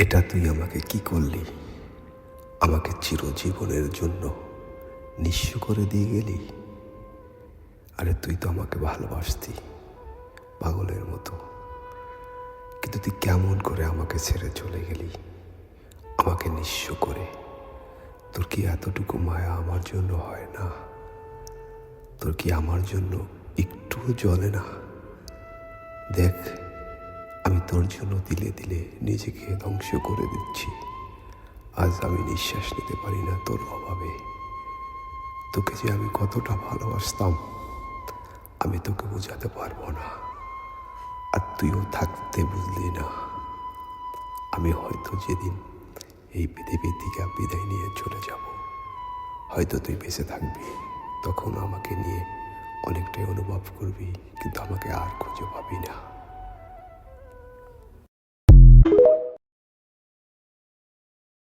এটা তুই আমাকে কি করলি? আমাকে চিরজীবনের জন্য নিঃস্ব করে দিয়ে গেলি। আরে তুই তো আমাকে ভালোবাসতি পাগলের মতো, কিন্তু তুই কেমন করে আমাকে ছেড়ে চলে গেলি, আমাকে নিঃস্ব করে। তোর কি এতটুকু মায়া আমার জন্য হয় না? তোর কি আমার জন্য একটুও জ্বলে না? দেখ, আমি তোর জন্য দিলে দিলে নিজেকে ধ্বংস করে দিচ্ছি। আজ আমি নিঃশ্বাস নিতে পারি না তোর অভাবে। তোকে যে আমি কতটা ভালোবাসতাম আমি তোকে বোঝাতে পারবো না, আর তুইও থাকতে বুঝলি না। আমি হয়তো যেদিন এই পৃথিবী থেকে বিদায় নিয়ে চলে যাব, হয়তো তুই বেঁচে থাকবি, তখন আমাকে নিয়ে অনেকটাই অনুভব করবি, কিন্তু আমাকে আর খুঁজে পাবি না।